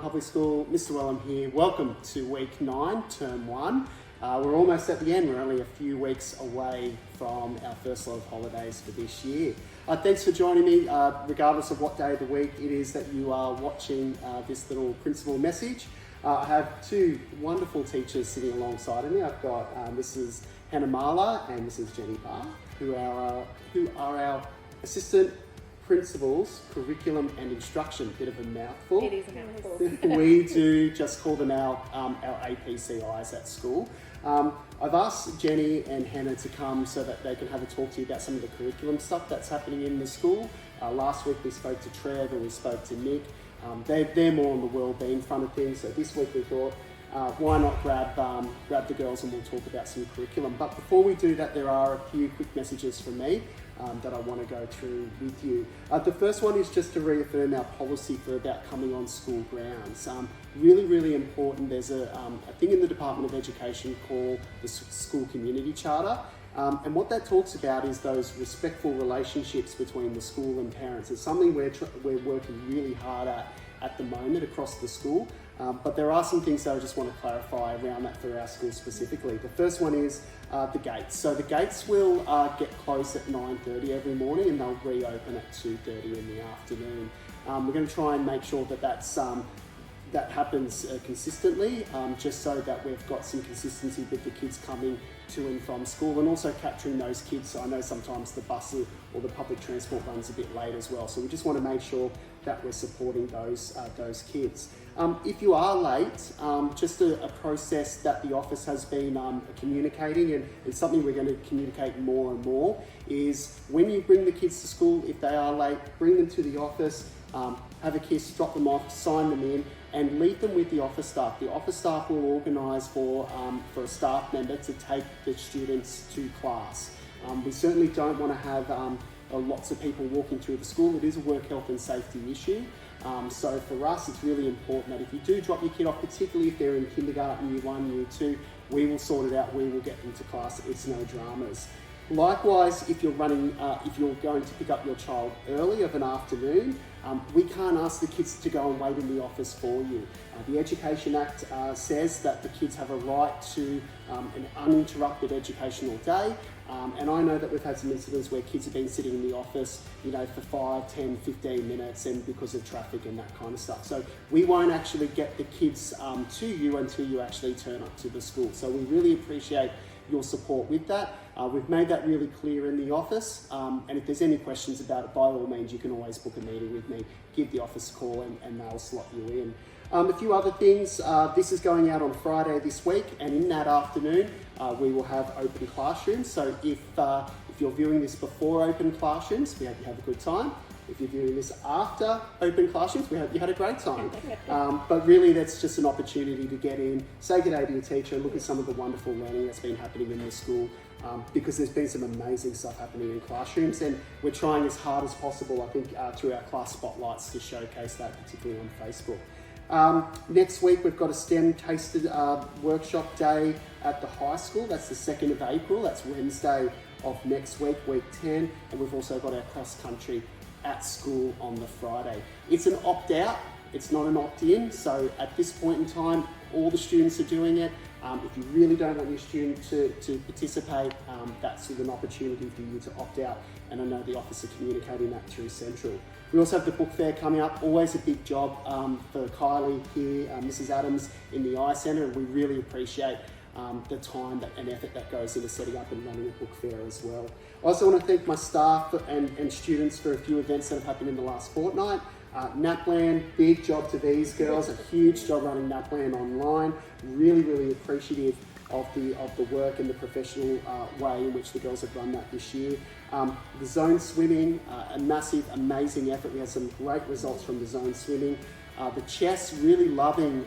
Public School, Mr. Welham here. Welcome to week 9, term 1. We're almost at the end. We're only a few weeks away from our first lot of holidays for this year. Thanks for joining me, regardless of what day of the week it is that you are watching this little principal message. I have two wonderful teachers sitting alongside of me. I've got Mrs. Hannah Marler and Mrs. Jenny Bath, who are our assistant principals, curriculum and instruction. Bit of a mouthful. It is a mouthful. We do just call them our APCIs at school. I've asked Jenny and Hannah to come so that they can have a talk to you about some of the curriculum stuff that's happening in the school. Last week we spoke to Trev and we spoke to Nick. They're more on the wellbeing front of things, so this week we thought, why not grab the girls and we'll talk about some curriculum. But before we do that, there are a few quick messages from me that I want to go through with you. The first one is just to reaffirm our policy about coming on school grounds. Really important. There's a thing in the Department of Education called the School Community Charter. And what that talks about is those respectful relationships between the school and parents. It's something we're working really hard at the moment across the school. But there are some things that I just want to clarify around that for our school specifically. The first one is the gates. So the gates will get closed at 9:30 every morning and they'll reopen at 2:30 in the afternoon. We're going to try and make sure that that happens consistently, just so that we've got some consistency with the kids coming to and from school, and also capturing those kids. So I know sometimes the bus or the public transport runs a bit late as well, so we just want to make sure that we're supporting those kids. If you are late, just a process that the office has been communicating, and something we're going to communicate more and more, is when you bring the kids to school, if they are late, bring them to the office, have a kiss, drop them off, sign them in, and leave them with the office staff. The office staff will organise for a staff member to take the students to class. We certainly don't want to have lots of people walking through the school. It is a work health and safety issue. So for us, it's really important that if you do drop your kid off, particularly if they're in kindergarten, year 1, year 2, we will sort it out. We will get them to class. It's no dramas. Likewise, if you're going to pick up your child early of an afternoon, we can't ask the kids to go and wait in the office for you. The Education Act says that the kids have a right to an uninterrupted educational day. And I know that we've had some incidents where kids have been sitting in the office, for 5, 10, 15 minutes, and because of traffic and that kind of stuff. So we won't actually get the kids to you until you actually turn up to the school. So we really appreciate your support with that. We've made that really clear in the office, and if there's any questions about it, by all means, you can always book a meeting with me, give the office a call, and they'll slot you in. A few other things. This is going out on Friday this week, and in that afternoon, we will have open classrooms. So if you're viewing this before open classrooms, we hope you have a good time. If you're viewing this after open classrooms, we hope you had a great time. But really, that's just an opportunity to get in, say good day to your teacher, look at some of the wonderful learning that's been happening in the school, because there's been some amazing stuff happening in classrooms, and we're trying as hard as possible, I think, through our class spotlights to showcase that, particularly on Facebook. Next week, we've got a STEM tasted workshop day at the high school. That's the 2nd of April. That's Wednesday of next week, week 10. And we've also got our cross country at school on the Friday. It's an opt-out, it's not an opt-in. So at this point in time, all the students are doing it. If you really don't want your student to participate, that's an opportunity for you to opt out. And I know the office are communicating that through Central. We also have the book fair coming up. Always a big job for Kylie here, Mrs. Adams in the Eye Centre, and we really appreciate the time and effort that goes into setting up and running a book fair as well. I also want to thank my staff and students for a few events that have happened in the last fortnight. NAPLAN, big job to these girls, a huge job running NAPLAN online. Really appreciative of the work and the professional way in which the girls have run that this year. The zone swimming, a massive, amazing effort. We had some great results from the zone swimming. The chess, really loving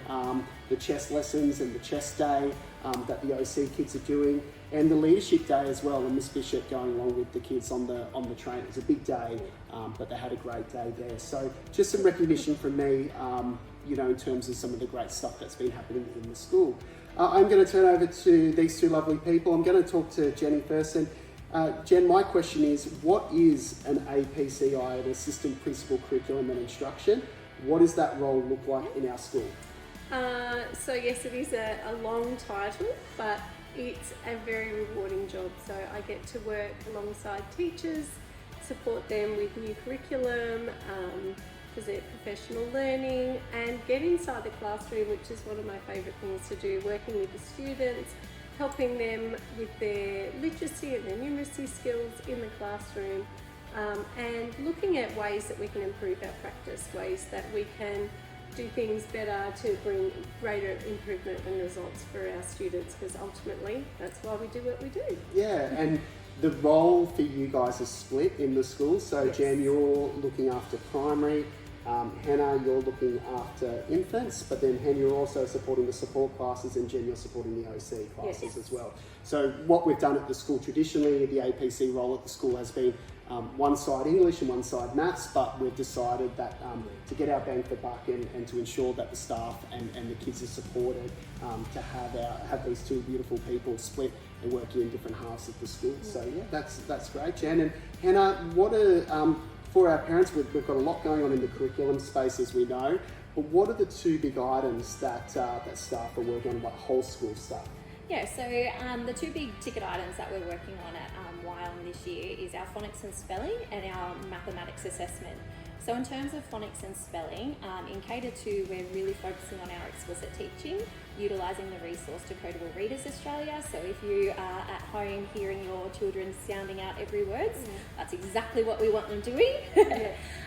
the chess lessons and the chess day that the OC kids are doing, and the leadership day as well, and Miss Bishop going along with the kids on the train. It was a big day, but they had a great day there. So just some recognition from me, in terms of some of the great stuff that's been happening in the school. I'm going to turn over to these two lovely people. I'm going to talk to Jenny first. And Jen, my question is, what is an APCI, an Assistant Principal Curriculum and Instruction? What does that role look like in our school? So yes, it is a long title, but it's a very rewarding job. So I get to work alongside teachers, support them with new curriculum, present professional learning, and get inside the classroom, which is one of my favourite things to do, working with the students, helping them with their literacy and their numeracy skills in the classroom, and looking at ways that we can improve our practice, ways that we can do things better to bring greater improvement and results for our students, because ultimately that's why we do what we do. Yeah, and the role for you guys is split in the school. So Yes. Jan, you're looking after primary, Hannah, you're looking after infants, but then Hannah, you're also supporting the support classes, and Jen, you're supporting the OC classes Yes. as well. So what we've done at the school traditionally, the APC role at the school has been one side English and one side maths, but we've decided that to get our bang for buck and to ensure that the staff and the kids are supported, to have these two beautiful people split and working in different halves of the school. So yeah, that's great, Jan. And Hannah, what are for our parents, we've got a lot going on in the curriculum space, as we know, but what are the two big items that staff are working on, like whole school stuff? Yeah, so the two big ticket items that we're working on at Wyong this year is our phonics and spelling and our mathematics assessment. So in terms of phonics and spelling, in K-2 we're really focusing on our explicit teaching, utilising the resource Decodable Readers Australia. So if you are at home hearing your children sounding out every word, that's exactly what we want them doing.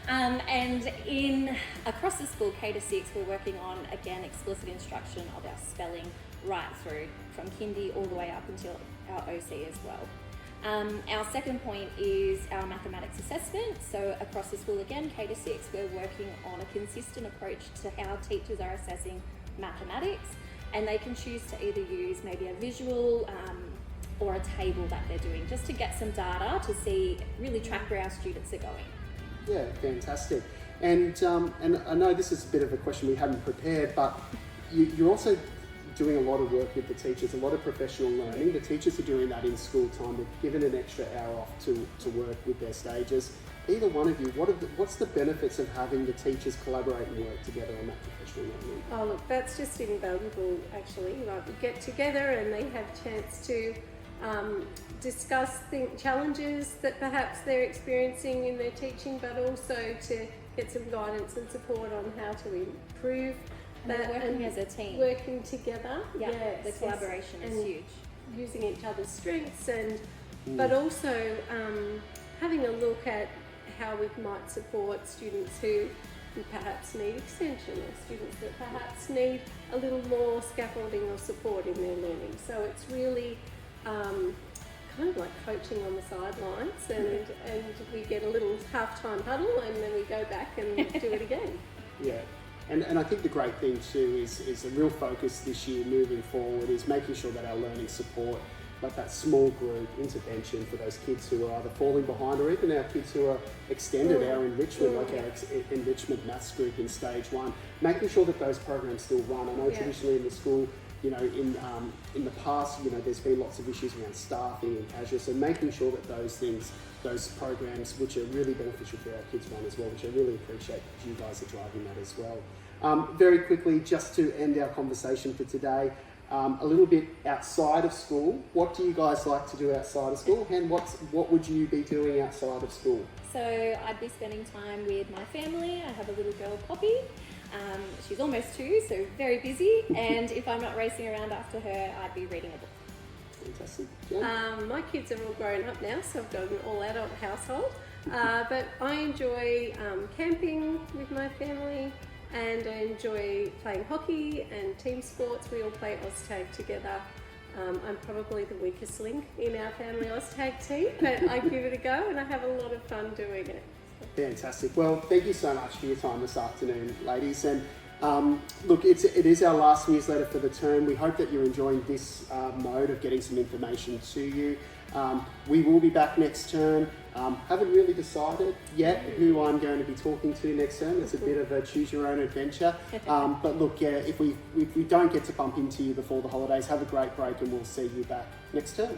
And across the school, K-6, we're working on, again, explicit instruction of our spelling right through from kindy all the way up until our OC as well. Our second point is our mathematics assessment. So across the school again, K-6, we're working on a consistent approach to how teachers are assessing mathematics, and they can choose to either use maybe a visual or a table that they're doing, just to get some data to see, really track where our students are going. Yeah, fantastic. And I know this is a bit of a question we hadn't prepared, but you're also doing a lot of work with the teachers, a lot of professional learning. The teachers are doing that in school time. They've given an extra hour off to work with their stages. Either one of you, what's the benefits of having the teachers collaborate and work together on that professional learning? Oh look, that's just invaluable actually. Like, we get together and they have a chance to discuss challenges that perhaps they're experiencing in their teaching, but also to get some guidance and support on how to improve. And they're working as a team. Working together. Yeah, yes, the collaboration is huge. Using each other's strengths but also having a look at how we might support students who perhaps need extension, or students that perhaps need a little more scaffolding or support in their learning. So it's really kind of like coaching on the sidelines, and we get a little half-time huddle and then we go back and do it again. Yeah. And I think the great thing too is a real focus this year moving forward is making sure that our learning support, like that small group intervention for those kids who are either falling behind, or even our kids who are extended, our enrichment, like our enrichment maths group in stage 1, making sure that those programs still run. I know traditionally in the school, you know, in the past, you know, there's been lots of issues around staffing and casual, so making sure that those programs, which are really beneficial for our kids, run as well, which I really appreciate because you guys are driving that as well. Very quickly, just to end our conversation for today, a little bit outside of school. What do you guys like to do outside of school? And what would you be doing outside of school? So I'd be spending time with my family. I have a little girl, Poppy. She's almost 2, so very busy. And if I'm not racing around after her, I'd be reading a book. Fantastic. Yeah. My kids are all grown up now, so I've got an all-adult household. But I enjoy camping with my family, and I enjoy playing hockey and team sports. We all play OzTag together. I'm probably the weakest link in our family OzTag team, but I give it a go and I have a lot of fun doing it. Fantastic. Well, thank you so much for your time this afternoon, ladies. And look, it is our last newsletter for the term. We hope that you're enjoying this mode of getting some information to you. We will be back next term. Haven't really decided yet who I'm going to be talking to next term. It's a bit of a choose your own adventure. But look, if we don't get to bump into you before the holidays, have a great break and we'll see you back next term.